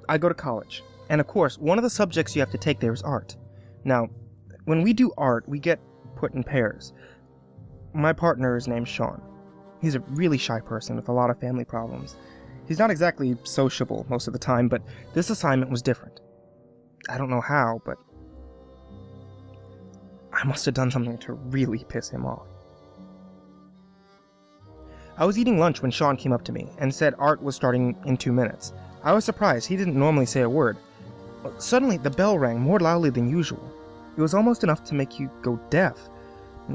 I go to college, and of course, one of the subjects you have to take there is art. Now, when we do art, we get put in pairs. My partner is named Sean. He's a really shy person with a lot of family problems. He's not exactly sociable most of the time, but this assignment was different. I don't know how, but I must have done something to really piss him off. I was eating lunch when Sean came up to me and said art was starting in 2 minutes. I was surprised. He didn't normally say a word. Suddenly, the bell rang more loudly than usual. It was almost enough to make you go deaf.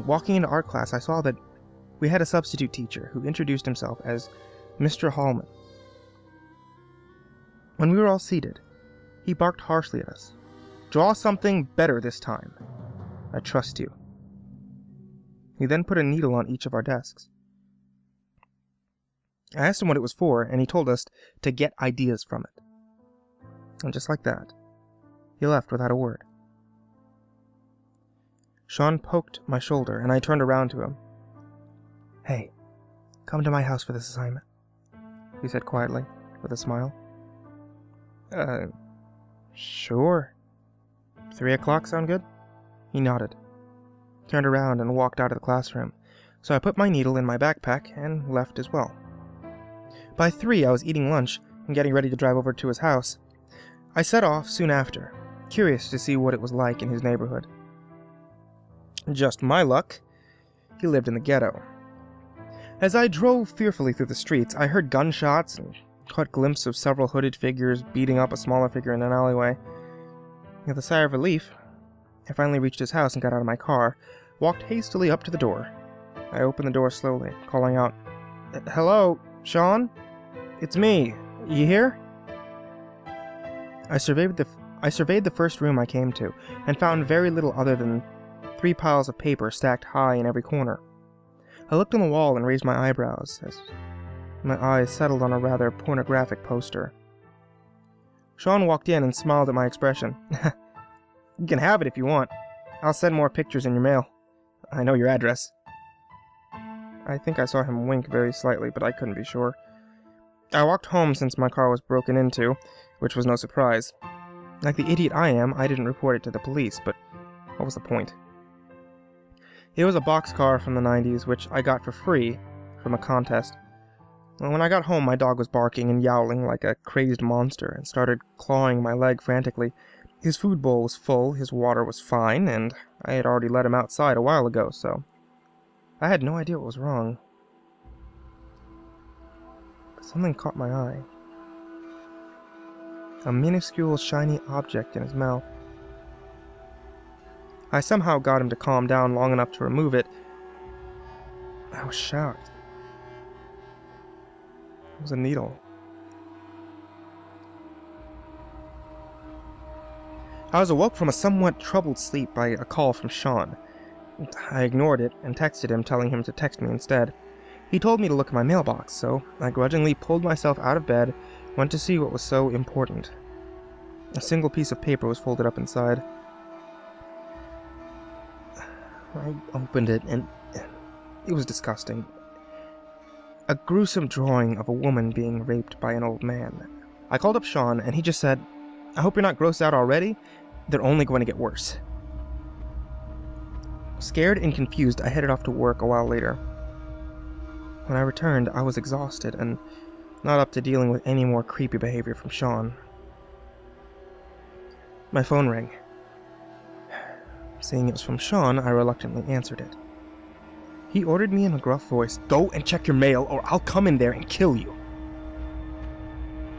Walking into art class, I saw that we had a substitute teacher who introduced himself as Mr. Hallman. When we were all seated, he barked harshly at us. "Draw something better this time. I trust you." He then put a needle on each of our desks. I asked him what it was for, and he told us to get ideas from it. And just like that, he left without a word. Sean poked my shoulder, and I turned around to him. "Hey, come to my house for this assignment," he said quietly, with a smile. Sure. 3 o'clock sound good?" He nodded, turned around and walked out of the classroom, so I put my needle in my backpack and left as well. By 3, I was eating lunch and getting ready to drive over to his house. I set off soon after, curious to see what it was like in his neighborhood. Just my luck, he lived in the ghetto. As I drove fearfully through the streets, I heard gunshots and caught glimpses of several hooded figures beating up a smaller figure in an alleyway. With a sigh of relief, I finally reached his house and got out of my car, walked hastily up to the door. I opened the door slowly, calling out, "Hello, Sean? It's me. You here?" I surveyed the first room I came to, and found very little other than 3 piles of paper stacked high in every corner. I looked on the wall and raised my eyebrows as my eyes settled on a rather pornographic poster. Sean walked in and smiled at my expression. "You can have it if you want. I'll send more pictures in your mail. I know your address." I think I saw him wink very slightly, but I couldn't be sure. I walked home since my car was broken into, which was no surprise. Like the idiot I am, I didn't report it to the police, but what was the point? It was a boxcar from the 90s, which I got for free from a contest. When I got home, my dog was barking and yowling like a crazed monster and started clawing my leg frantically. His food bowl was full, his water was fine, and I had already let him outside a while ago, so I had no idea what was wrong. But something caught my eye. A minuscule, shiny object in his mouth. I somehow got him to calm down long enough to remove it. I was shocked. It was a needle. I was awoke from a somewhat troubled sleep by a call from Sean. I ignored it and texted him, telling him to text me instead. He told me to look in my mailbox, so I grudgingly pulled myself out of bed, went to see what was so important. A single piece of paper was folded up inside. I opened it, and it was disgusting. A gruesome drawing of a woman being raped by an old man. I called up Sean, and he just said, "I hope you're not grossed out already. They're only going to get worse." Scared and confused, I headed off to work a while later. When I returned, I was exhausted and not up to dealing with any more creepy behavior from Sean. My phone rang. Seeing it was from Sean, I reluctantly answered it. He ordered me in a gruff voice, "Go and check your mail, or I'll come in there and kill you."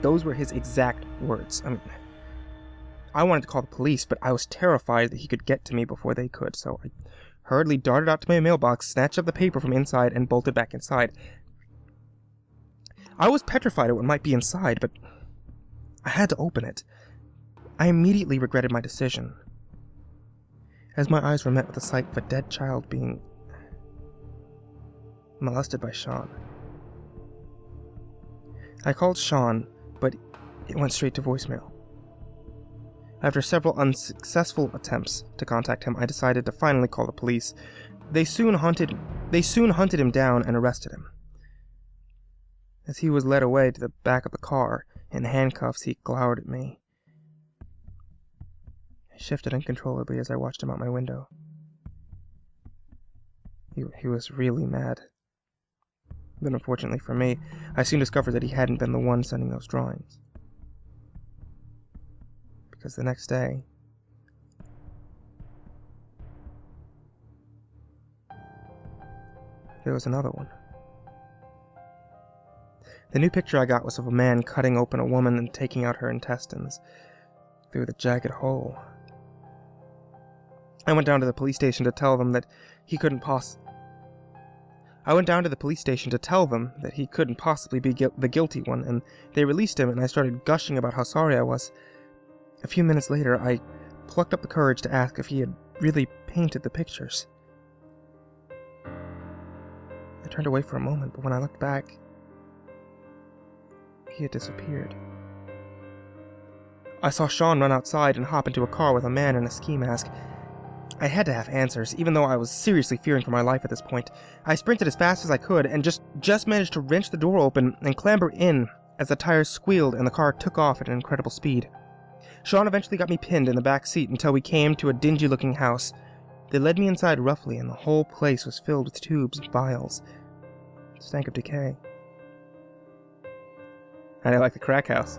Those were his exact words. I wanted to call the police, but I was terrified that he could get to me before they could, so I hurriedly darted out to my mailbox, snatched up the paper from inside, and bolted back inside. I was petrified of what might be inside, but I had to open it. I immediately regretted my decision, as my eyes were met with the sight of a dead child being molested by Sean. I called Sean, but it went straight to voicemail. After several unsuccessful attempts to contact him, I decided to finally call the police. They soon hunted him down and arrested him. As he was led away to the back of the car, In handcuffs, he glowered at me. I shifted uncontrollably as I watched him out my window. He was really mad. But unfortunately for me, I soon discovered that he hadn't been the one sending those drawings. Because the next day, there was another one. The new picture I got was of a man cutting open a woman and taking out her intestines through the jagged hole. I went down to the police station to tell them that he couldn't possibly be the guilty one, and they released him, and I started gushing about how sorry I was. A few minutes later, I plucked up the courage to ask if he had really painted the pictures. I turned away for a moment, but when I looked back, he had disappeared. I saw Sean run outside and hop into a car with a man in a ski mask. I had to have answers, even though I was seriously fearing for my life at this point. I sprinted as fast as I could and just managed to wrench the door open and clamber in as the tires squealed and the car took off at an incredible speed. Sean eventually got me pinned in the back seat until we came to a dingy-looking house. They led me inside roughly, and the whole place was filled with tubes and vials. It stank of decay. "How do you like the crack house?"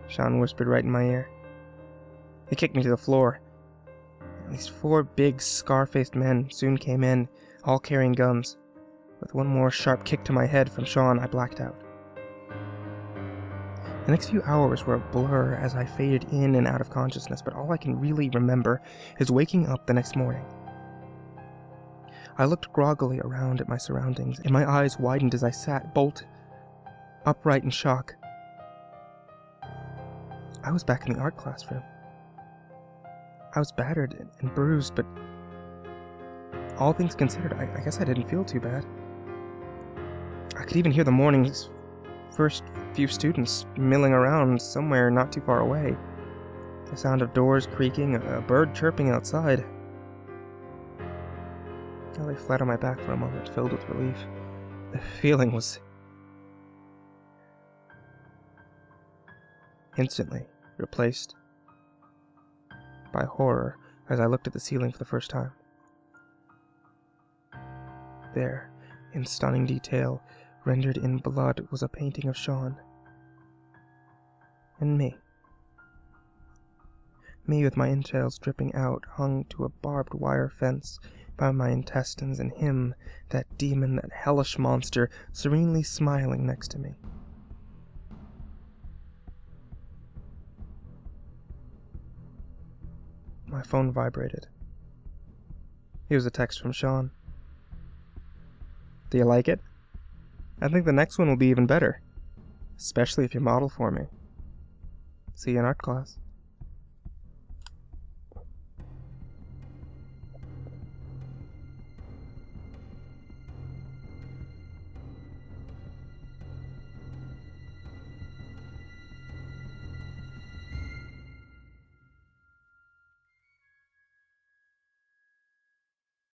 Sean whispered right in my ear. He kicked me to the floor. These 4 big, scar-faced men soon came in, all carrying guns. With one more sharp kick to my head from Sean, I blacked out. The next few hours were a blur as I faded in and out of consciousness, but all I can really remember is waking up the next morning. I looked groggily around at my surroundings, and my eyes widened as I sat bolt upright in shock. I was back in the art classroom. I was battered and bruised, but all things considered, I guess I didn't feel too bad. I could even hear the morning's first few students milling around somewhere not too far away. The sound of doors creaking, a bird chirping outside. I lay flat on my back for a moment, filled with relief. The feeling was instantly replaced by horror as I looked at the ceiling for the first time. There, in stunning detail, rendered in blood, was a painting of Sean. And me. Me with my entrails dripping out, hung to a barbed wire fence by my intestines, and him, that demon, that hellish monster, serenely smiling next to me. My phone vibrated. It was a text from Sean. "Do you like it? I think the next one will be even better. Especially if you model for me. See you in art class."